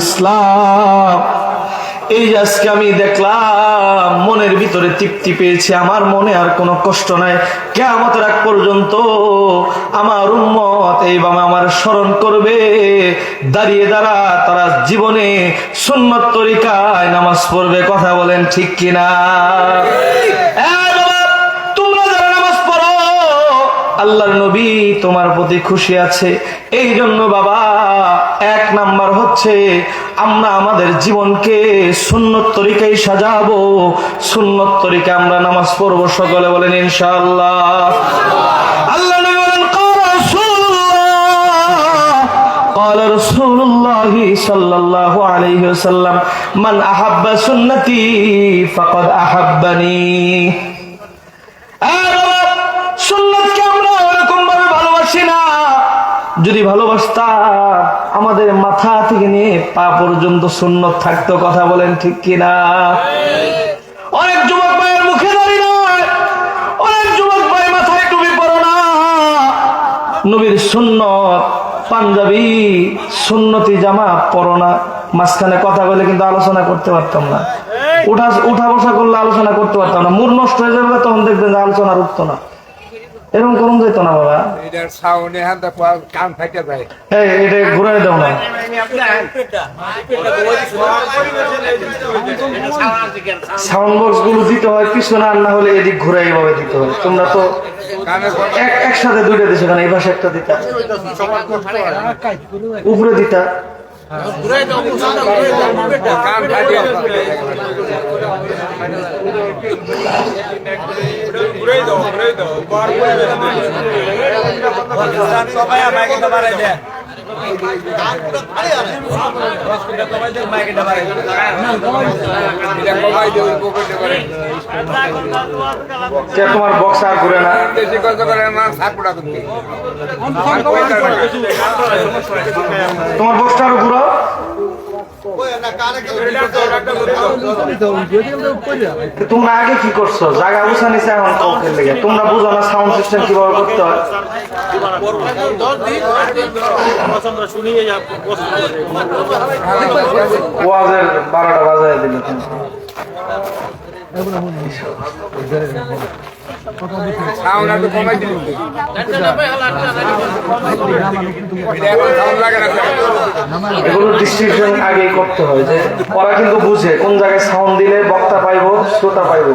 ইসলাম। এই যে আজকে আমি দেখলাম, মনের ভিতরে তৃপ্তি পেয়েছি, আমার মনে আর কোনো কষ্ট নাই। কিয়ামতের আগ পর্যন্ত আমার উম্মত এইভাবে আমার স্মরণ করবে, দাঁড়িয়ে দাঁড়া তারা জীবনে সুন্নত তরিকায় নামাজ পড়বে। কথা বলেন ঠিক কিনা? আল্লাহর নবী তোমার প্রতি খুশি আছে, এই জন্য বাবা 1 নাম্বার হচ্ছে আমরা আমাদের জীবনকে সুন্নত তরিকায় সাজাবো, সুন্নত তরিকায় আমরা নামাজ পড়বো। সকলে বলেন ইনশাআল্লাহ। আল্লাহ নবী বলেন قال رسول الله صلى الله عليه وسلم من أحب سنتي فقد أحبني। সুন্নতকে আমরা এরকম ভাবে ভালোবাসি না। যদি ভালোবাসতাম আমাদের মাথা থেকে নিয়ে পা পর্যন্ত সুন্নত থাকতো। কথা বলেন ঠিক কিনা? অনেক যুবক ভাইয়ের মুখে দাঁড়িয়ে নয়, অনেক যুবক ভাই মাথায় টুপি পরো না। নবীর সুন্নত পাঞ্জাবি সুন্নতি জামা পরো না। মাঝখানে কথা বলে কিন্তু আলোচনা করতে পারতাম না, উঠা বসা করলে আলোচনা করতে পারতাম না। মুড নষ্ট হয়ে যাবে, তখন দেখবেন যে আলোচনা উঠতো না। এরকম করুন যেত না বাবা। এটা ঘুরাই দাও না। সাউন্ড বক্স গুলো দিতে হয় পিছনে, আর না হলে এদিক ঘুরাই ভাবে দিতে হয়। তোমরা তো একসাথে দুইটা দিছো কেন? এই পাশে একটা দিতা, উপরে দিতা। তোমার বক্স আর ঘুরে না? তোমার বক্সটা আরো ঘুরো। তোমরা আগে কি করছো? জায়গা বুঝা নিছে, এখন কাউকে লেগে তোমরা বুঝো না সাউন্ড সিস্টেম কিভাবে করতে হয়। ওয়াজের 12টা বাজায় দিল। এগুলো ডিস্ট্রিবিউশন আগেই করতে হয়, যে ওরা কিন্তু বুঝে কোন জায়গায় সাউন্ড দিলে বক্তা পাইবো, শ্রোতা পাইবো।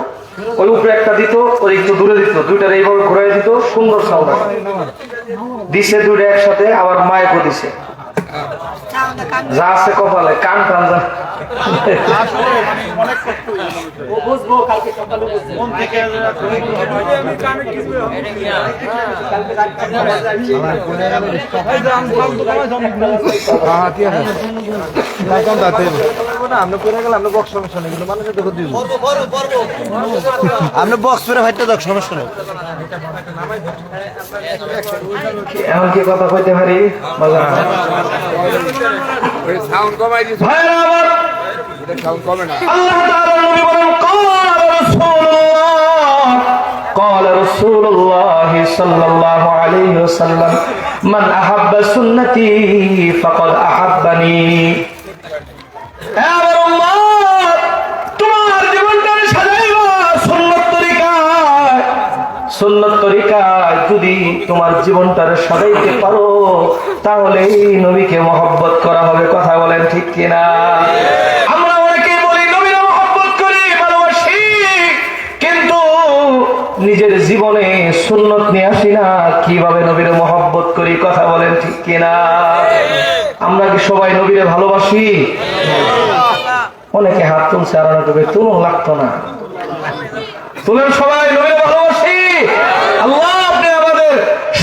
ওই উপরে একটা দিত, ওই একটু দূরে দিত, দুইটার এইভাবে ঘুরাই দিত, সুন্দর সাউন্ড দিছে। দুইটা একসাথে আবার মাইকও দিছে, যা আছে কপালে। কান টান যা আপনি বক্স করে ভাইতে দেখ, সমস্যা নেই। এমন কি কথা কইতে পারি? قال رسول الله صلى الله عليه وسلم من أحب سنتي فقد أحبني। তোমার জীবনটাকে সাজাইবা সুন্নত তরিকায়। সুন্নত তরিকায় যদি তোমার জীবনটারে সাজাইতে পারো, তাহলে নবীকে মহব্বত করা হবে। কথা বলেন ঠিক কিনা? আমরা অনেকেই বলি নবীর মহব্বত করি, ভালোবাসি, কিন্তু নিজের জীবনে সুন্নত নিয়ে আসি না। কিভাবে নবীর মহব্বত করি? কথা বলেন ঠিক কিনা? আমরা কি সবাই নবীরে ভালোবাসি? অনেকে হাত তুলছে, আর অনেকে তুলন লাগতো না। তুলেন সবাই, নবীরে ভালোবাসি। আল্লাহ আপনি আমাদের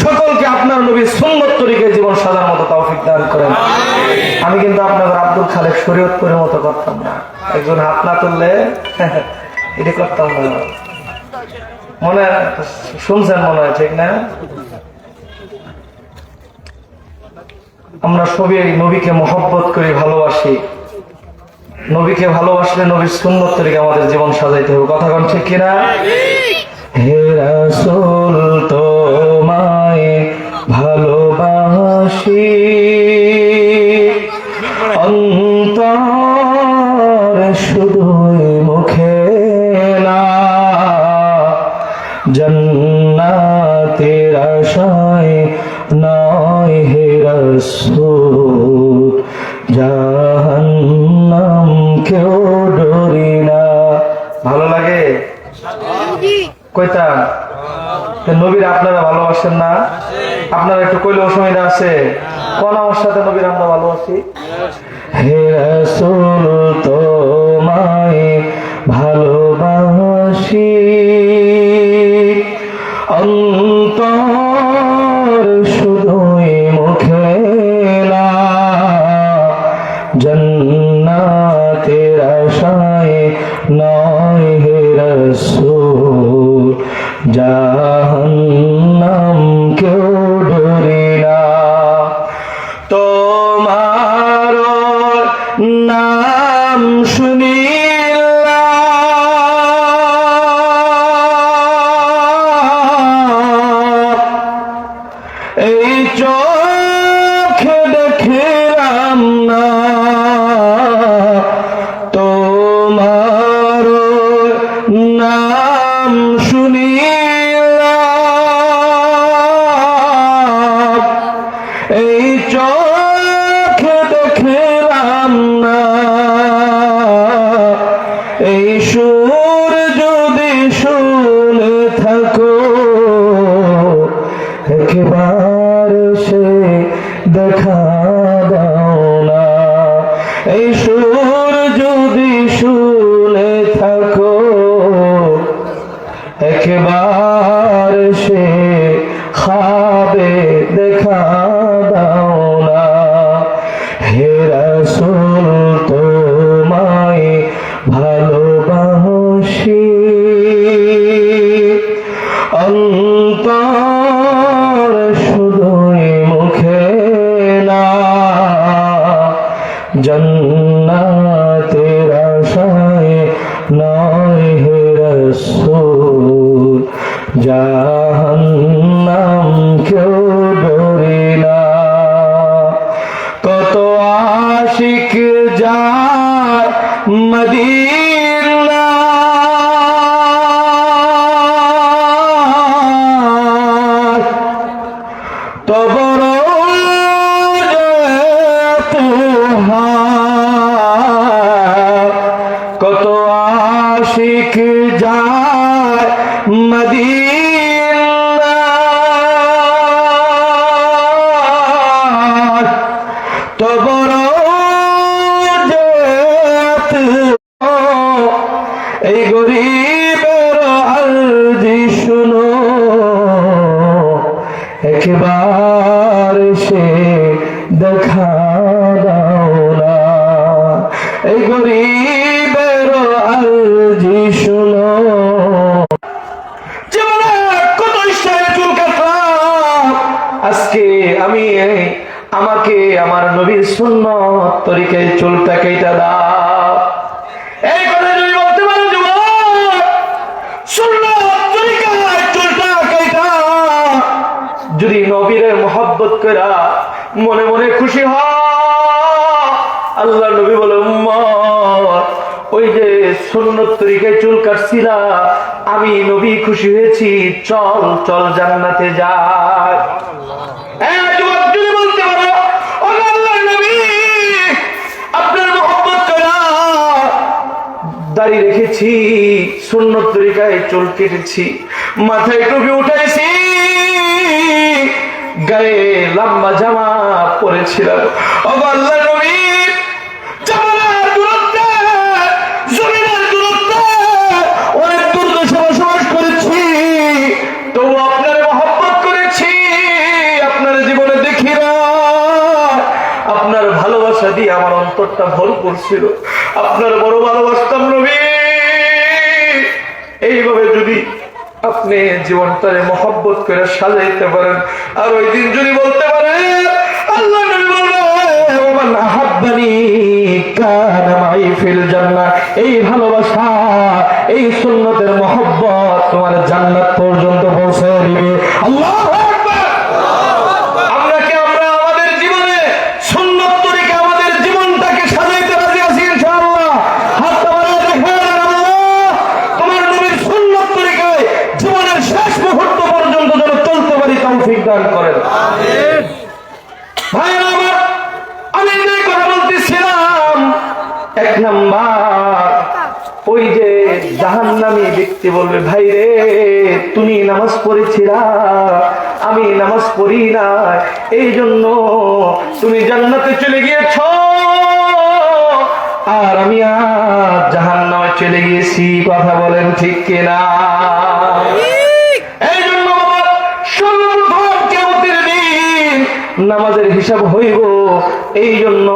সকলকে আপনার নবীর সুন্নত তরিকায় জীবন সাজানোর মতো তৌফিক দান করেন। আমি কিন্তু আপনাদের আব্দুল খালেক শরীয়তপুরের মতো করতাম না। একজন হাত না তুললে এটা করতাম না। মনে শুনছেন মনে হয়, ঠিক না? আমরা সবাই নবীকে মহব্বত করি, ভালোবাসি। নবীকে ভালোবাসলে নবীর সুন্নত তরিকা আমাদের জীবন সাজাইতে হবে। কথা কোন ঠিক কিনা? হে রাসূল তোমায় ভালোবাসি, অন্ত জান্নাতের আশায় নয় হে রাসূল, জাহান্নাম কেউ ডরি না। ভালো লাগে কইতা নবীর আপনারা ভালোবাসেন না? আপনারা একটু কইলে অসুবিধা আছে? কোন আমার সাথে নবীর আমরা ভালোবাসি? হে রাসূল তোমায় ভালোবাসি, অন্তর শুধুই মুখে না, জান্নাতের আশায় নয় হে রাসূল, জাহান্নাম কেউ ডরি না। তোমার নাম শুনিলাম, এই চোখে দেখিলাম না, তোমার নাম শুনিলাম, এই চোখে দেখিলাম না, এই সুর যদি শুনে থাকো একবার সে দেখা দাও না, এই সুর যদি শুনে থাকো একবার সে খাবে দেখা দাও না। হে রাসূল তোমায় ভালোবাসি, অন্তর শুধুই মুখে না, জান্নাতের আশায় নয় হে রাসূল, জাহান্নাম কেউ ডরি না। কত আশিক যায় মদিনা, তবর কত আশিক যায় মদিনা, তবর এই গরিবের আরজি শুনো, একবার সে দেখা দাও না, এই গরিবের আরজি শুনো। জীবনে কত ইচ্ছায় চুল কাটলাম, আজকে আমি আমাকে আমার নবীর সুন্নত তরিকায় চুলটা কেটে দাও। এই কথা যদি বলতে পারো যুবক, সুন্নত তরিকায় চুলটা কেটে যদি নবীর মহব্বত করা মনে মনে খুশি হয়, আল্লাহ নবী বলে উম্মত ওই যে সুন্নত তরিকায় চুল কাটছিলা, আমি নবী খুশি হয়েছি, চল চল জান্নাতে যাই। যুবক যদি বলতে পারো ও আল্লাহর নবী আপনার মহব্বত করা দাড়ি রেখেছি, সুন্নত তরিকায় চুল কেটেছি, মাথায় টুপি উঠাইছি, গায়ে লম্বা জামা পরেছিলাম, ও আল্লাহর নবী জামানার দূরত্বে জমিনের দূরত্বে অনেক দূর দেশে বসবাস করেছি, তবু আপনার মহব্বত করেছি, আপনার জীবনে দেখি না, আপনার ভালোবাসা দিয়ে আমার অন্তরটা ভরপুর ছিল, আপনার বড় ভালোবাসতাম নবী। এইভাবে যদি আপনি জীবনটারে মহব্বত করে সাজাইতে পারেন, আর ওই দিন যদি বলতে পারেন আল্লাহ নবী বললেন ওমান আহাব্বানি কানা মাই ফিল জান্নাহ, এই ভালোবাসা এই সুন্নতের মহব্বত তোমার জান্নাত পর্যন্ত পৌঁছে দিবে। আল্লাহু আকবার। আমরা কি আমরা আমাদের জীবনে সুন্নত তরিকা আমাদের জীবনটাকে সাজাইতে রাজি আছি ইনশাআল্লাহ? হাত তোলা দেখেন, আল্লাহ তোমার নবীর সুন্নত তরিকায় জীবনের শেষ মুহূর্ত ভাইরা আমার, আমি যে কথা বলতেছিলাম, এক নাম্বার ওই যে জাহান্নামী ব্যক্তি বলবে, ভাই রে তুমি নামাজ পড়েছিলা, আমি নামাজ পড়ি না, এই জন্য তুমি জান্নাতে চলে গিয়েছ, আর আমি আজ জাহান্নামে চলে গিয়েছি। কথা বলেন ঠিক কিনা? এই জন্য বাবা, সর্বপ্রথম কিয়ামতের দিন নামাজের হিসাব হইব, এই জন্য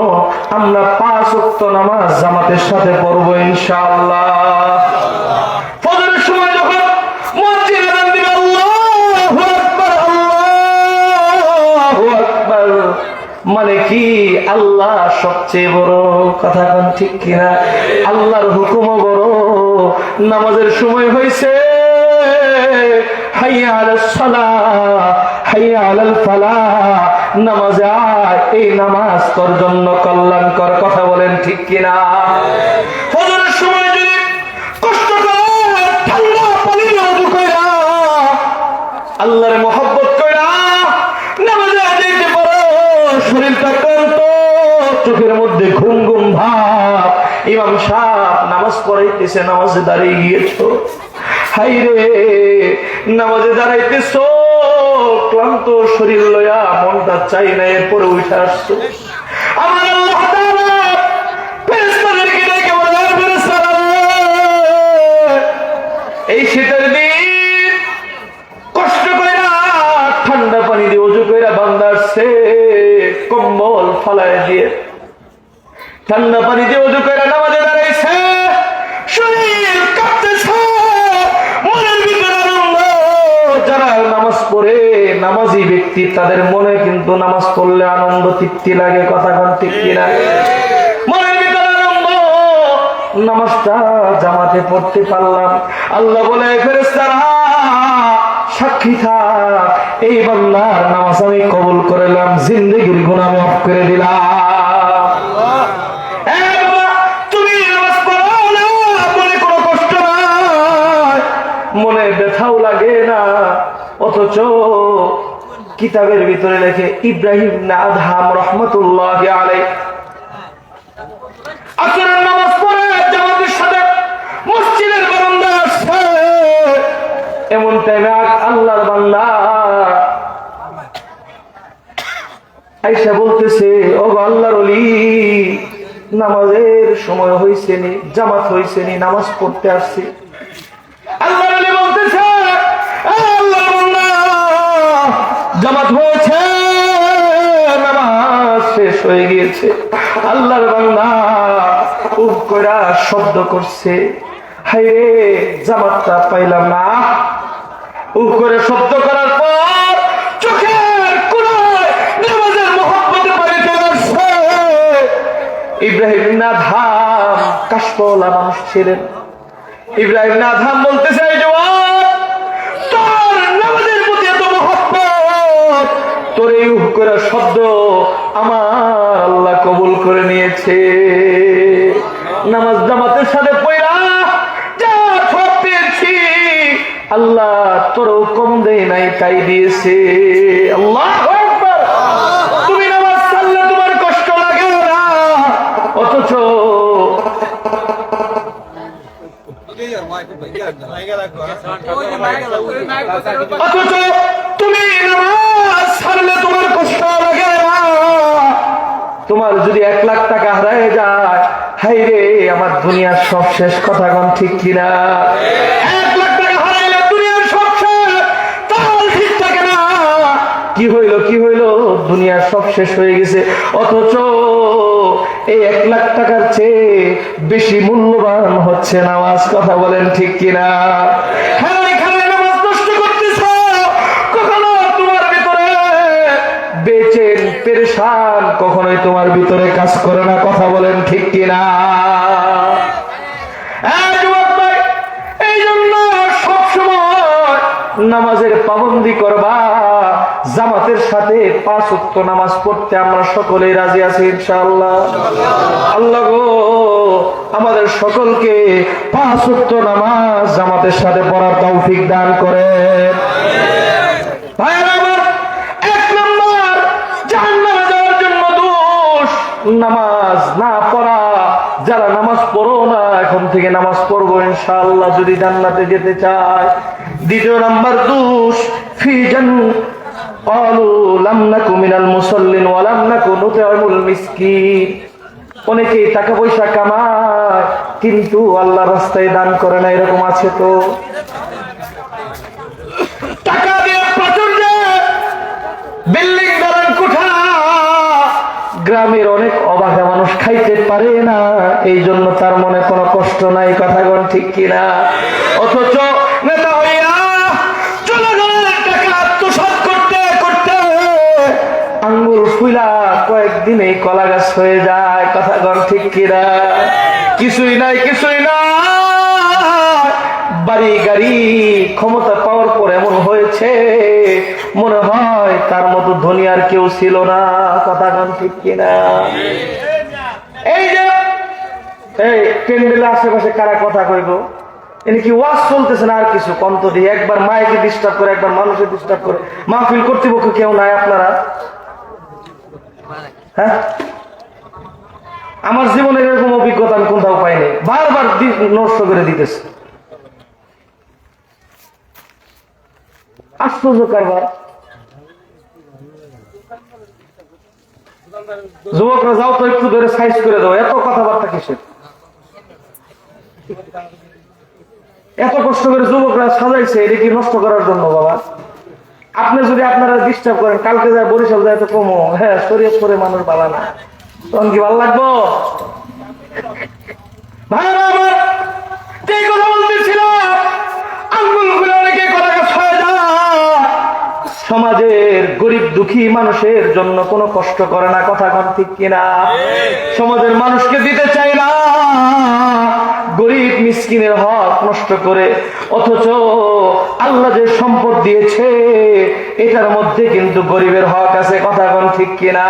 আমরা 5 ওয়াক্ত নামাজ জামাতের সাথে পড়ব ইনশাআল্লাহ। ফজরের সময় যখন মুয়াজ্জিন আযান দিবে, আল্লাহু আকবার, আল্লাহু আকবার, মানে কি আল্লাহ সবচেয়ে বড়। কথা কোন ঠিক কিনা? আল্লাহর হুকুমও বড়। নামাজের সময় হয়েছে, হাইয়া আলাস সালাহ, হাইয়া আলাল ফালাহ, নামাজে আয়, এই নামাজ তোর জন্য কল্যাণকর। কথা বলেন ঠিক কিনা? ফজরের সময় যদি কষ্ট করে ঠান্ডা পানি ওযু কইরা আল্লাহর মহব্বত কইরা নামাজে যাইতে পারো, শরীরটা ক্লান্ত, চোখের মধ্যে ঘুম ঘুম ভাব, ইমাম সাহেব নামাজ পড়াইতেছে, নামাজে দাঁড়িয়ে গিয়েছো, হাই রে নামাজে দাঁড়াইতেছো, ক্লান্ত শরীর লয়া মনটা চাই না, এরপরে উঠে আসছো, আমার আল্লাহ তাআলা ফেরেশতাদেরকে ডেকে বলে, ফেরেশতারা এই শীতের দিন কষ্ট কইরা ঠান্ডা পানি দিয়ে ওযু কইরা বান্দা আসছে, কম্বল ফালায় দিয়ে ঠান্ডা পানি দিয়ে ওযু কইরা নামাজে দাঁড়াইছে, শরীর কাঁপতেছে, মনের ভিতরে আনন্দ। যারা নামাজ পড়ে নামাজি ব্যক্তি, তাদের মনে কিন্তু নামাজ পড়লে আনন্দ তৃপ্তি লাগে। কথা কোন ঠিক কিনা? মনের ভিতরে আনন্দ, নামাজটা জামাতে পড়তে পারলাম। আল্লাহ বলে, ফেরেশতারা সাক্ষী থাক, এই বান্দার নামাজ আমি কবুল করলাম, জিন্দেগির গুনাহ মাফ করে দিলাম। তুমি নামাজ পড়ো না, মনে কোনো কষ্ট নাই, মনে ব্যথাও লাগে না, অথচ কিতাবের ভিতরে লেখে ইব্রাহিম ইবনে আদহাম রাহমাতুল্লাহি আলাইহি আসরের নামাজ পড়ে জামাতের সাথে মসজিদের বারান্দায় আসছে, এমন টাইমে আল্লাহর বান্দা আয়েশা বলতেছে, ও আল্লাহর ওলি, নামাজের সময় হইছে নি, জামাত হইছে নি, নামাজ পড়তে আসছি। আল্লাহর ওলি বলতেছে, আল্লাহর বান্দা জামাত হয়েছে, নামাজ শেষ হয়ে গিয়েছে। আল্লাহর বান্দা উফ কইরা শব্দ করছে, হায় রে জামাতটা পাইলাম না। উফ করে শব্দ করার পর চোখের কোণায় নামাজের মহব্বতে পানি চলে আসছে। ইব্রাহিম ইবনে আদহাম কাশফওয়ালা মানুষ ছিলেন। ইব্রাহিম ইবনে আদহাম বলতেছে, এই জওয়ান, তোর নামাজের প্রতি এত মহব্বত, তোর এই উফ করে শব্দ আমার আল্লাহ কবুল করে নিয়েছে। নামাজ জামাতের সাথে পড়া যা সব পেয়েছি, আল্লাহ তোরও কম দেয় নাই, তাই দিয়েছে। আল্লাহু আকবার। তুমি নামাজ ছাড়লে তোমার কষ্ট লাগে না, অথচ তুমি নামাজ ছাড়লে তোমার কষ্ট লাগে না। তোমার যদি 1 লাখ টাকা হারায় যায়, হাই রে আমার দুনিয়ার সব শেষ। কথা কোন ঠিক কিনা? 1 লাখ টাকা হারাইলে দুনিয়ার সব শেষ, তাহলে ঠিক থাকে না। কি হইল, দুনিয়ার সব শেষ হয়ে গেছে। অথচ এই 1 লাখ টাকার চেয়ে বেশি মূল্যবান হচ্ছে নামাজ। কথা বলেন ঠিক কিনা? হ্যাঁ, এখানে নামাজ নষ্ট করতেছ, কখনো তোমার ভিতরে বেচেন পেরেশান কখনোই তোমার ভিতরে কাজ করে না। কথা বলেন ঠিক কিনা? এই জন্য সবসময় নামাজের পাবন্দি করবা, জামাতের সাথে 5 ওয়াক্ত নামাজ পড়তে আমরা সকলেই রাজি আছি ইনশাআল্লাহ। আল্লাহ গো আমাদের সকলকে 5 ওয়াক্ত নামাজ জামাতের সাথে পড়ার তৌফিক দান করেন। ভাইরা আমার, 1 যারা নামাজ পড়ো না এখন থেকে নামাজ পড়বো ইনশাআল্লাহ যদি জান্নাতে যেতে চায়। দ্বিতীয় নাম্বার দোষ ফি ক্বালু লাম নাকু মিনাল মুসাল্লিন ওয়া লাম নাকু নুত'ইমুল মিসকিন। অনেকেই টাকা পয়সা কামায় কিন্তু আল্লাহর রাস্তায় দান করে না, এরকম আছে তো। টাকা দিয়ে প্রাচুর্যে বিল্ডিং দালান কোঠা, গ্রামের অনেক অভাগা মানুষ খাইতে পারে না, এই জন্য তার মনে কোনো কষ্ট নাই, কথাগণ ঠিক কিনা। অথচ নেতা হইয়া জনগণের টাকা আত্মসাৎ করতে করতে আঙ্গুল ফুলা কয়েকদিনে কলা গাছ হয়ে যায়, কথাগণ ঠিক কিনা। কিছুই নাই কিছুই নাই, বাড়ি গাড়ি ক্ষমতা পাওয়ার পর এমন হয়েছে মনে হয় তার মতো ধনী আর কেউ ছিল না, কথাগণ ঠিক কিনা। এই যে এই প্যান্ডেলের আশেপাশে কারা কথা কইব, এনে কি ওয়াজ চলতেছে না আর কিছু কন্ত দিয়ে, একবার মাইকে ডিস্টার্ব করে একবার মানুষের ডিস্টার্ব করে, মাহফিল কর্তৃপক্ষ কেউ নাই আপনারা? হ্যাঁ, আমার জীবনের এরকম অভিজ্ঞতা আমি কোথাও পাইনি, বারবার নষ্ট করে দিতেছে। আশ্চর্য কারবার। যুবকরা যাও তো একটু ধরে সাইজ করে দাও, এত কথাবার্তা কিসের, এত কষ্ট করে যুবকরা সাজাইছে এটা কি নষ্ট করার জন্য? বাবা আপনি যদি আপনারা ডিস্টার্ব করেন, কালকে যায় বরিশাল যায় তো কমো, হ্যাঁ শরীয়ত করে মানুষ বালা না, তখন কি ভালো লাগবো? ভাইরা আমার এই কথা বলতেছিলাম, আঙ্গুলগুলো অনেকে কথা হয়ে যায়, সমাজের গরিব দুঃখী মানুষের জন্য কোনো কষ্ট করে না, কথা কোন ঠিক কিনা। সমাজের মানুষকে দিতে চায় না, গরিব মিসকিনের হক নষ্ট করে। অথচ আল্লাহ যে সম্পদ দিয়েছে এটার মধ্যে কিন্তু গরিবের হক আছে, কথা কোন ঠিক কিনা।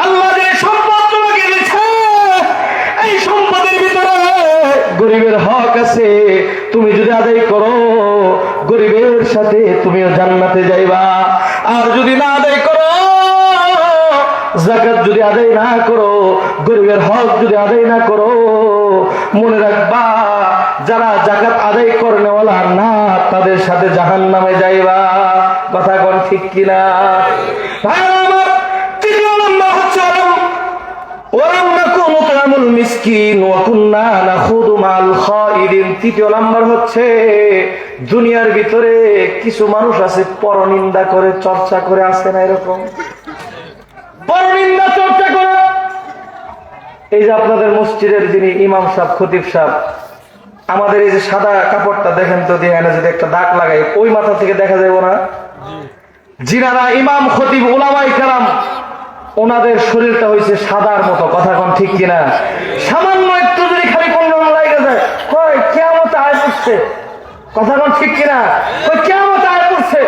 আল্লাহ যে সম্পদ তোমাকে দিয়েছে এই সম্পদের ভিতরে গরিবের হক আছে, তুমি যদি আদায় করো গরিবের সাথে তুমিও জান্নাতে যাইবা। আর যদি না আদায় করো, যাকাত যদি আদায় না করো, গরিবের হক যদি আদায় না করো, মনে রাখবা যারা যাকাত আদায় করেনেওয়ালা না তাদের সাথে জাহান্নামে যাইবা, কথা কোন ঠিক কিনা। তৃতীয় নম্বর হচ্ছে তৃতীয় নাম্বার হচ্ছে দুনিয়ার ভিতরে কিছু মানুষ আছে পরনিন্দা করে, চর্চা করে, আছে না এরকম পরনিন্দা চর্চা করে। এই যে আপনাদের মসজিদের যিনি ইমাম সাহেব, খতিব সাহেব, আমাদের এই যে সাদা কাপড়টা দেখেন তো, দিয়ে যদি একটা দাগ লাগাই ওই মাথা থেকে দেখা যাবে না, যিনারা ইমাম খতিব উলামায়ে কেরাম ওনাদের শরীরটা হয়েছে সাদার মতো, কথা কোন ঠিক কিনা। সামান্য একটু যদি খালি কোন রং লাগে যায় কয় কিয়ামত আয় পড়ছে, কথা কোন ঠিক কিনা, কয় কিয়ামত আয় পড়ছে।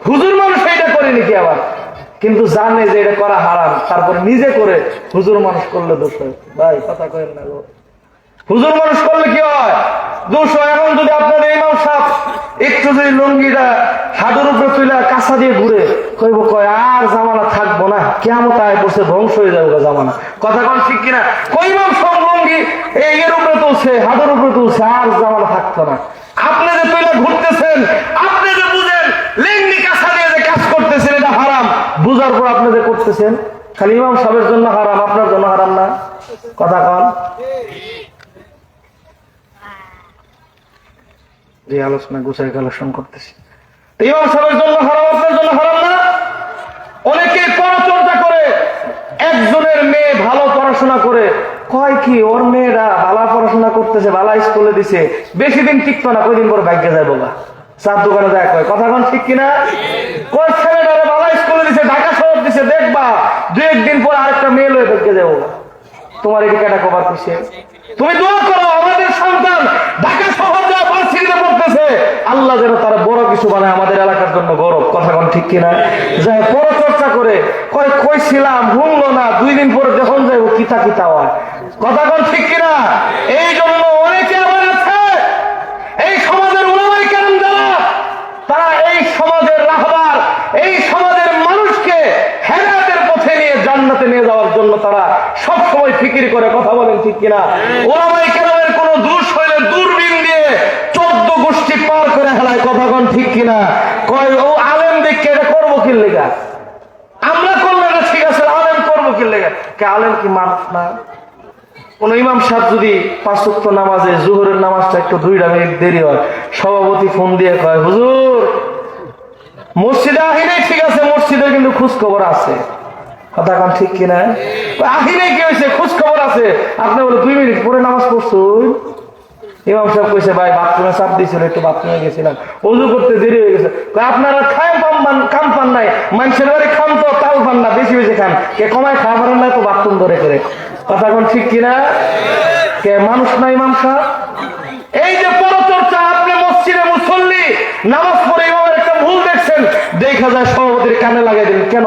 হুজুর মানুষ এটা করে নাকি আবার, কিন্তু জানে যে এটা করা হারাম, তারপরে নিজে করে হুজুর মানুষ করলে দোষ হয়। ভাই কথা কয়েন না, হুজুর মানুষ করলে কি হয়? দোষ হয়। এখন যদি আপনাদের ইমাম সাহেব একটু যদি লুঙ্গিটা হাঁটুর উপরে তুলে কাঁচা দিয়ে ঘুরে কইব, কয় আর জামানা থাকবো না, কিয়ামত আয় পড়ছে, ধ্বংস হয়ে যাবে জামানা, কথা কোন ঠিক কিনা। কইমাম সব লুঙ্গি এর উপরে তুলছে, হাঁটুর উপরে তুলছে, আর জামানা থাকতো না। আপনি যে তুলে ঘুরতেছেন, আপনি যে বুঝেন লেঙ্গি কাঁচা দিয়ে যে কাজ করতেছেন এটা হারাম, বুঝার পর আপনি যে করতেছেন, খালি ইমাম সাহেবের জন্য হারাম, আপনার জন্য হারাম না, কথা কন। যে আলোচনা গুছাই আলোচনা করতেছি, ইমাম সাহেবের জন্য হারাম, আপনার জন্য হারাম না। অনেকে পরচর্চা করে, একজনের মেয়ে ভালো পড়াশোনা করে কয় কি ওর মেয়েরা ভালো পড়াশোনা করতেছে, ভালো স্কুলে দিছে, বেশি দিন টিকতো না, কয়দিন পর ভাগ্যে যায় বোকা, চার দোকানে যায়, কয় কথা কোন ঠিক কিনা। কয় ছেলেটারে ভালো স্কুলে দিছে, ঢাকা শহর দিছে, দেখবা দু একদিন পর আরেকটা মেয়ে লয়ে ভাগ্যে যায় বোকা। তোমার এদিকে একটা কবার কিসে? তুমি দোয়া করো আমাদের সন্তান ঢাকা শহর যা ভার্সিটিতে পড়তেছে, আল্লাহ যেন তারা বড় কিছু বানায়, আমাদের এলাকার জন্য গৌরব, কথা কোন ঠিক কিনা। যায় পরচর্চা করে কয় কইছিলাম শুনলো না, 2 দিন পরে যখন যাইব কিতা কিতা হয়, কথা কোন ঠিক কিনা। এই জন্য অনেকে আবার আছে এই সমাজের উলামায়ে কেরাম যারা, তারা এই সমাজের রাহবার, এই সমাজের মানুষকে হেদায়েতের পথে নিয়ে জান্নাতে নিয়ে যাওয়ার জন্য তারা সব সময় ফিকির করে, কথা বলেন ঠিক কিনা? ওলামায়ে কেরামের কোনো দোষ হইলে দূরবীন দিয়ে 14 গোষ্ঠী পার করে হেলায়, কথা কোন ঠিক কিনা? কয় ও আলেম দেখে এটা করবো কি লেগা, আমরা করলে না ঠিক আছে, আলেম করবো কি লেগা? কে আলেম কি মানুষ না? কোন ইমাম সাহেব যদি 5 ওয়াক্ত নামাজে জোহরের নামাজটা একটু 2 মিনিট দেরি হয়, সভাপতি ফোন দিয়ে কয় হুজুর মসজিদে আহিনে, ঠিক আছে মসজিদে কিন্তু খোঁজ খবর আছে, কথা কোন ঠিক কিনা? আহিনে কি হয়েছে, খোঁজ খবর আছে। আপনি বলে 2 মিনিট পরে নামাজ পড়ছুন। ইমাম সাহেব কইছে ভাই বাথরুমে চাপ দিয়েছিল, একটু বাথরুমে গেছিলাম, ওযু করতে দেরি হয়ে গেছে। আপনারা খাম পান নাই, মানুষের বাড়ি খাম তো তাল পান না, বেশি বেশি খান, কে কমায় খাওয়া পারেন না তো বাথরুম ধরে করে, কথা কোন ঠিক কিনা? কে মানুষ না ইমাম সাহেব? এই যে পরচর্চা, আপনি মসজিদে মুসল্লি নামাজ পড়ে ইমামের একটা ভুল দেখছেন, দেখা যায় সভাপতির কানে লাগাই দিন, কেন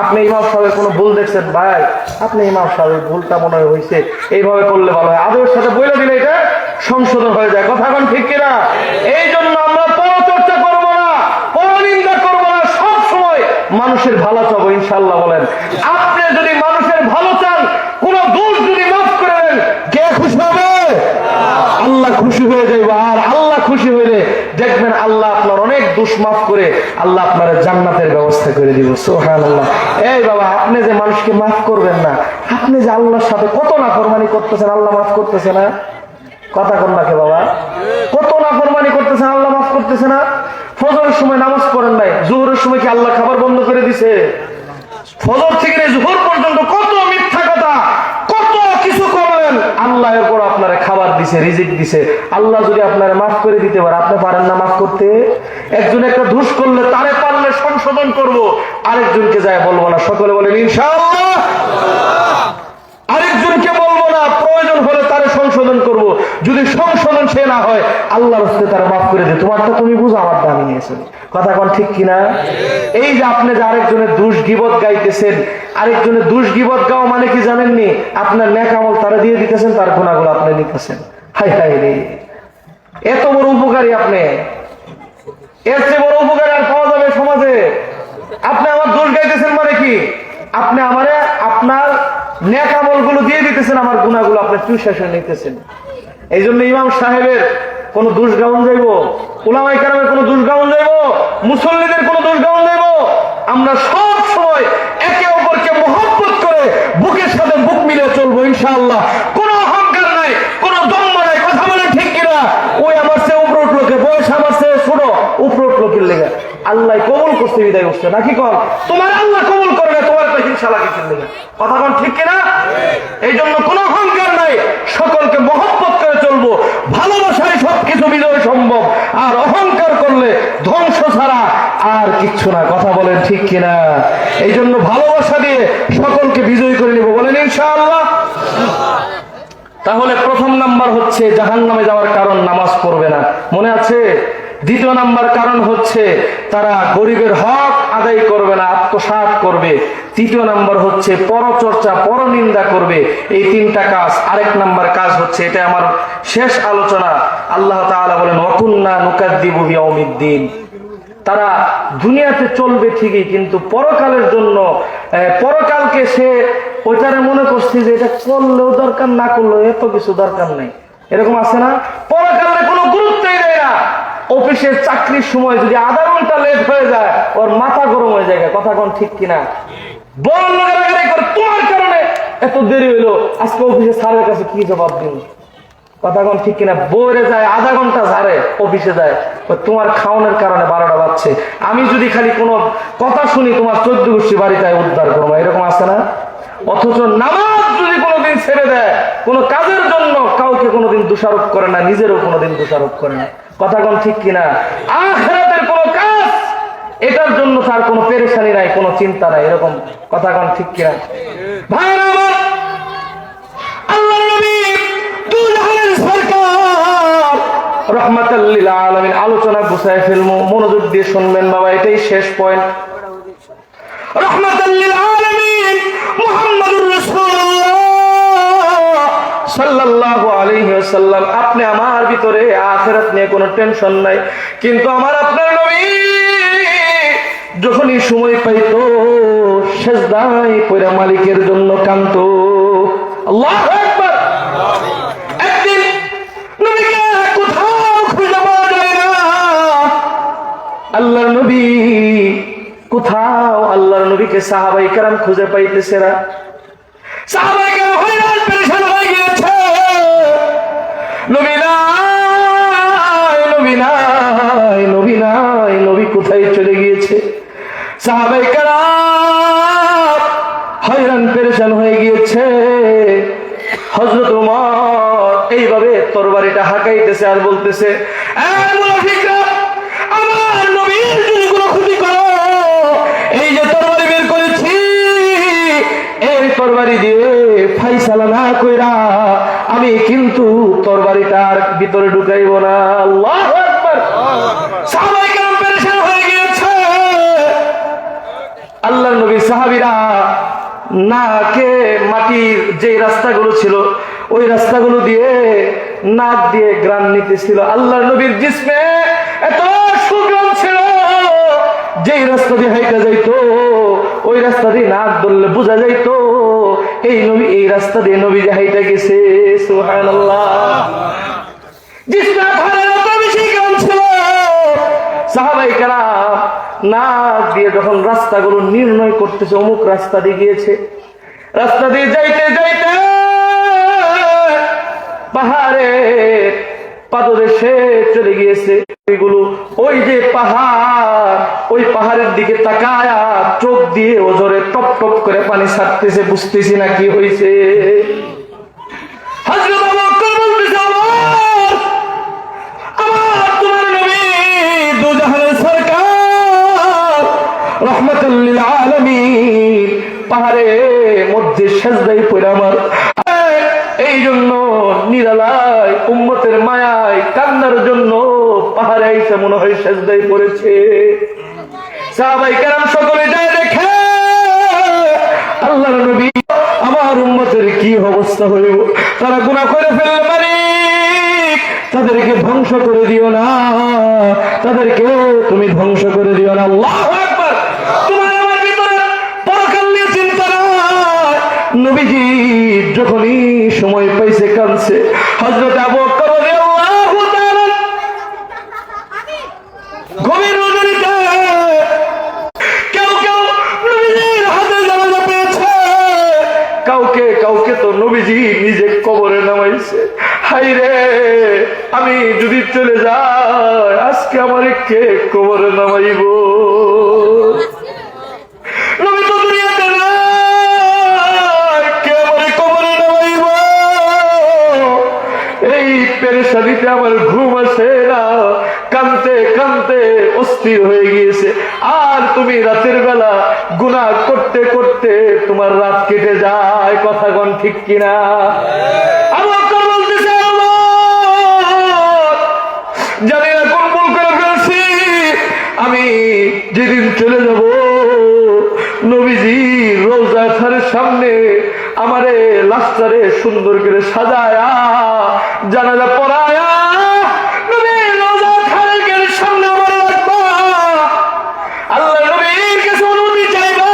আপনি ইমাম সাহেবের কোনো ভুল দেখছেন? ভাই আপনি ইমাম সাহেবের ভুলটা মনে হয়েছে, এইভাবে করলে ভালো হয়, আদরের সাথে বলে দিলে এটা সংশোধন হয়ে যায়, কথা কোন ঠিক কিনা? এই জন্য আমরা পরচর্চা করবো না, পরনিন্দা করবো না, সব সময় মানুষের ভালো চাবো ইনশাআল্লাহ। বলেন আপনি যদি মানুষের ভালো চান, কোন দোষ যদি মাফ করে দেন, কে খুশি হবে? আল্লাহ খুশি হয়ে যাইবা। আর আল্লাহ খুশি হইলে দেখবেন আল্লাহ আপনার অনেক দোষ মাফ করে আল্লাহ আপনার জান্নাতের ব্যবস্থা করে দিব। সুবহানাল্লাহ। এই বাবা, আপনি যে মানুষকে মাফ করবেন না, আপনি যে আল্লাহর সাথে কত নাফরমানি করতেছেন, আল্লাহ মাফ করতেছে না? কথা কোন নাকি বাবা? কত নাফরমানি করতেছেন, আল্লাহ মাফ করতেছে না? ফজরের সময় নামাজ পড়েন নাই, জোহরের সময় কি আল্লাহ খাবার বন্ধ করে দিছে? ফজর থেকে জোহর পর্যন্ত কত মিথ্যা কথা, কত কিছু করলেন, আল্লাহ এরপর আপনারা খাবার দিছে, রিজিক দিছে। আল্লাহ যদি আপনারা মাফ করে দিতে পারে, আপনি পারেন না মাফ করতে? একজন একটা দোষ করলে তারে পারলে সংশোধন করব, আরেকজনকে যায় বলবো না। সকলে বলেন ইনশাআল্লাহ। আরেকজনকে বলবো না, প্রয়োজন হলে তারে সংশোধন করব, যদি সংশোধন সে না হয় আল্লাহর হস্তে তারা মাফ করে দে। তোমারটা তুমি বুঝো, আমার দামি নিয়েছে, কথা কোন ঠিক কিনা? এই যে আপনি যে আরেকজনের দোষ গীবত গাইতেছেন, আরেকজনের দোষ গীবত গাও মানে কি জানেননি? আপনার নেক আমল তারা দিয়ে দিতেছেন, তার গুনাহগুলো আপনি নিতেছেন। হাই হাই রে, এত বড় উপকারী আপনি, এর চেয়ে বড় উপকারী আর পাওয়া যাবে সমাজে? আপনি আমার দোষ গাইতেছেন মানে কি? আপনি আমারে আপনার নেক আমলগুলো দিয়ে দিতেছেন, আমার গুনাহগুলো আপনি চুষে নিতেছেন। এই জন্য ইমাম সাহেবের কোন দোষ গাউন যাইব, উলামায়ে কেরামের কোন দোষ গাউন যাইব, মুসল্লিদের কোন দোষ গাউন যাইব? আমরা সব সময় একে অপরকে মহব্বত করে বুকের সাথে বুক মিলে চলবো ইনশাআল্লাহ। কোন অহংকার নাই, কোন দম্ভ নাই, কথা বলে ঠিক কিনা? ওই আমার চেয়ে উপর উঠলো, বয়স আমার চেয়ে ছোট, উপর উঠলো কি লেগে? আল্লাহ কবুল করতে বিদায় করছে নাকি? কল তোমার আল্লাহ কবুল করবে, তোমার তো হিংসা লাগে কিনলে, কথা কোন ঠিক কিনা? এই জন্য কোন অহংকার নাই, সকলকে মহব্বত করে চলবো, ভালোবাসায় সবকিছু বিজয় সম্ভব, আর অহংকার করলে ধ্বংস ছাড়া আর কিচ্ছু না, কথা বলেন ঠিক কিনা? এই জন্য ভালোবাসা দিয়ে সকলকে বিজয় করে নিব, বলেন ইনশাআল্লাহ। তাহলে প্রথম নাম্বার হচ্ছে জাহান্নামে যাওয়ার কারণ, নামাজ পড়বে না, মনে আছে? দ্বিতীয় নাম্বার কারণ হচ্ছে তারা গরিবের হক আদায় করবে না, আত্মসাৎ করবে। তৃতীয় নাম্বার হচ্ছে পরচর্চা, পরনিন্দা করবে। এই 3টা কাজ। আরেক নাম্বার কাজ হচ্ছে, এটা আমার শেষ আলোচনা, আল্লাহ তাআলা বলেন ওয়াকুন্না নুকাদ্দিবু বিয়াউমিদ্দিন। তারা দুনিয়াতে চলবে ঠিকই, কিন্তু পরকালের জন্য, পরকালকে সে ওইটারে মনে করছে যে এটা করলেও দরকার, না করলেও এত কিছু দরকার নেই, এরকম আছে না? পরকালে কোনো গুরুত্বই দেয় না। অফিসের চাকরির সময় যদি আধা ঘন্টা লেট হয়ে যায়, ওর মাথা গরম হয়ে যায়, কথা কোন ঠিক কিনা? বড় লোকেরা করে তোমার কারণে এত দেরি হইলো, আজকে অফিসে স্যারের কাছে কি জবাব দিন, কথা কোন ঠিক কিনা? বইরে যায়, আধা ঘন্টা ঝাড়ে অফিসে যায়, তোমার খাওয়ানোর কারণে 12টা বাজছে, আমি যদি খালি কোনো কথা শুনি তোমার 14 গোষ্ঠী বাড়িতে উদ্ধার করবো, এরকম আছে না? অথচ নামাজ যদি কোনোদিন ছেড়ে দেয়, কোন কাজের জন্য কাউকে কোনোদিন দোষারোপ করে না, নিজেরও কোনোদিন দোষারোপ করে না, কথা কোন ঠিক কিনা? আখিরাতের কোন কাজ, এটার জন্য তার কোনো পেরেশানি নাই, কোনো চিন্তা নাই, এরকম, কথা কোন ঠিক কিনা? ভাইরা আমার, আল্লাহর নবী দুই জাহানের সরকার রাহমাতাল লিল আলামিন আলোচনা গুছায় ফেলবো, মনোযোগ দিয়ে শুনবেন বাবা, এটাই শেষ পয়েন্ট। রাহমাতাল লিল আলামিন মুহাম্মাদুর রাসূলুল্লাহ সাল্লাল্লাহু আলাইহি ওয়াসাল্লাম, আপনি আমার ভিতরে আখিরাত নিয়ে কোনো টেনশন নাই, কিন্তু আমার আপনার নবী যখনই সময় পাইতো সেজদায় পড়ে মালিকের জন্য কাঁদতো। আল্লাহু আকবার। একদিন নবীকে কোথাও খুঁজে পাওয়া যায় না। আল্লাহর নবী কোথাও, আল্লাহর নবীকে সাহাবায়ে কেরাম খুঁজে পাইতেছে না। সাহাবায়ে কেরাম হয়রান পেরেশান হয়ে গিয়েছে। নবী নাই, নবী নাই, নবী নাই, নবী কোথায় চলে গিয়েছে? সাহাবায়ে কেরাম হয়রান পেরেশান হয়ে গিয়েছে। হযরত ওমর এইভাবে তরবারিটা হাঁকাইতেছে আর বলতেছে, এই মুনাফিকরা, আমার নবীর যদি কোনো ক্ষতি করো, এই যে তরবারি বের করেছি, এই তরবারি দিয়ে ফাইসালা না কইরা আমি কিন্তু তরবারিটার ভিতরে ঢুকাইব না। আল্লাহু আকবার। সাহাবায়ে কেরাম পেরেশান হয়ে গিয়েছে। আল্লাহর নবী সাহাবীরা নাকে মাটির যে রাস্তাগুলো ছিল ওই রাস্তাগুলো দিয়ে নাক দিয়ে গ্রাম নিতেছিল। আল্লাহর নবীর জিসমে এত সুগ্রাম ছিল, যেই রাস্তা দিয়ে হাইটা যাইতো ওই রাস্তা দিয়ে নাক ধরলে বোঝা যাইতো এই নবী এই রাস্তা দিয়ে নবী যে হাইটা গেছে। সুবহানাল্লাহ। জিসমে ভালো এত বেশি গ্রাম ছিল। সাহাবায়ে কেরাম নাক দিয়ে যখন রাস্তাগুলো নির্ণয় করতেছে, অমুক রাস্তা দিয়ে গিয়েছে, রাস্তা দিয়ে যাইতে যাইতে পাহাড়ের পাদদেশে চলে গিয়েছে। এগুলো ওই যে পাহাড়, ওই পাহাড়ের দিকে তাকায়া চোখ দিয়ে ওজরে টপ টপ করে পানি ছাড়তেছে, বুঝতেছি না কি হয়েছে। হযরত আবু বকর বলতেছে, আমার তোমার নবী দু জাহানের সরকার রাহমাতুল লিল আলামিন পাহাড়ের মধ্যে সেজদায় পড়ে আমার এই জন্য নিরালায় উম্মতের মায়ায় কান্নার জন্য পাহাড়ে আইসা মনে হয় সেজদায় পড়েছে। সাহাবায়ে কেরাম সকলে যায় দেখে আল্লাহর নবী, আমার উম্মতের কি অবস্থা হইব, তারা গুনাহ করে ফেললে মালিক তাদেরকে ধ্বংস করে দিও না, তাদেরকে তুমি ধ্বংস করে দিও না। আল্লাহু আকবার। তোমার আমার ভিতরে পরকাল নিয়ে চিন্তা নাই। নবীজি যখনই সময় পাইছে কাঁদছে। হযরত আবু বকর রাদিয়াল্লাহু তাআলা গভীর রজনীতে কেউ কেউ নবীজির হাতে জানাজা পেয়েছে, কাউকে কাউকে তো নবীজি নিজে কবরে নামাইছে। হাই রে, আমি যদি চলে যাই আজকে আমার কে কবরে নামাইব? নবী তো দুনিয়াতে নাই, কে আমার কবরে নামাইব? এই পেরেশানিতে আমার ঘুম আসে না, কানতে কানতে অস্থির হয়ে গিয়েছে। আর তুমি রাতের বেলা গুনাহ করতে করতে তোমার রাত কেটে যায়। কথা কোন ঠিক কিনা? আবু বকর বলতেছে, জানি না কোন ভুল করে ফেলছি। আমি যেদিন চলে যাব নবীজি রওজা খানের সামনে আমারে লাশটারে সুন্দর করে সাজায়া জানাজা পড়ায়া নবী রওজা খানের সামনে আমারে রাখবা। আল্লাহ নবীর কাছে অনুমতি চাইবা,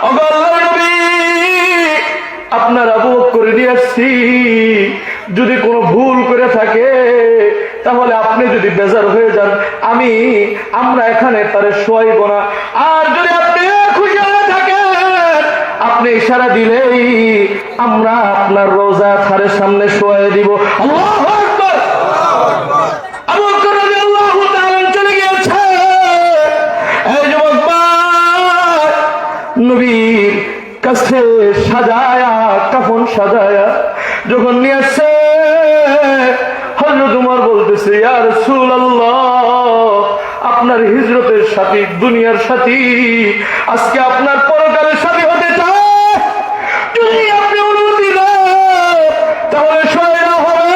ওগো আল্লাহর নবী, আপনার আবু বকর নিয়ে আসছি, যদি কোনো ভুল করে থাকে তাহলে আপনি যদি বেজার হয়ে যান আমরা এখানে তারে শোয়াইব না। আর যদি আপনি খুশি হয়ে থাকেন আপনি ইশারা দিলেই আমরা আপনার রওজা খানের সামনে শোয়াই দিব। আল্লাহু আকবার। আবু বকর রাদিয়াল্লাহু তাআলা চলে গিয়েছে। এই যুবক ভাই, নবীর কাছে সাজায়া, কাফন সাজায়া যখন নিয়ে আসছে, হযরত ওমর বলতেছে, ইয়া রাসূলুল্লাহ, আপনার হিজরতের সাথী, দুনিয়ার সাথী আজকে আপনার পরকালের সাথী হতে চায়। যদি আপনি অনুমতি দেন তাহলে শোয়া হবে,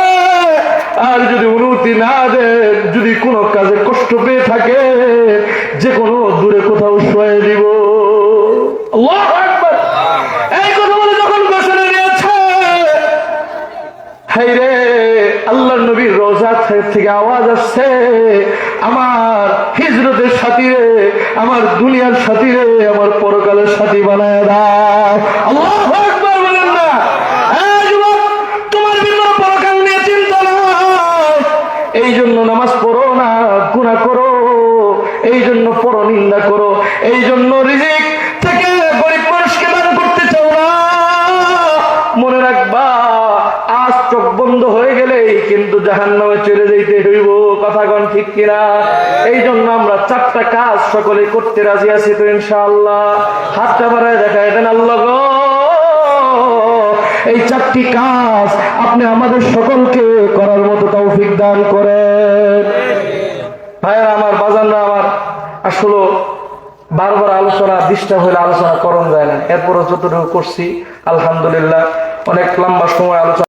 আর যদি অনুমতি না দেন, যদি কোনো কাজে কষ্ট পেয়ে থাকে, যে কোনো দূরে কোথাও শোয়া দিব। আল্লাহু আকবার। এই কথা বলে যখন ঘোষণা দিয়েছে, হায় রে, আল্লাহর নবীর রওজা থেকে আওয়াজ আসছে, আমার হিজরতের সাথী রে, আমার দুনিয়ার সাথী রে, আমার পরকালের সাথী বানায় দাও। আল্লাহু আকবার বলেন না। এই যুবক, তোমার ভিতরে পরকাল নিয়ে চিন্তা নাই, এই জন্য নামাজ পড়ো না, গুনাহ করো, এই জন্য পরনিন্দা করো, এই জন্য রিজিক থেকে গরিব মানুষকে দান করতে চাও না। মনে রাখবা, আজ চোখ বন্ধ হয়ে গেলেই কিন্তু জাহান্নামে চলে যাইতে হইব। কথা কোন ঠিক কিনা? এই জন্য আমরা 4টা কাজ সকলে করতে রাজি আছি তো ইনশাআল্লাহ। হাতটা বাড়ায় দেখায় দেন আল্লাহ গো, এই 4টি কাজ আপনি আমাদের সকলকে করার মতো তৌফিক দান করেন। ভাইরা আমার, বাজানরা আমার, আসলে বারবার আলোচনা ডিস্টার্ব হলে আলোচনা করণ যায় না, এরপরও যতটুকু করছি আলহামদুলিল্লাহ। অনেক লম্বা সময় আলোচনা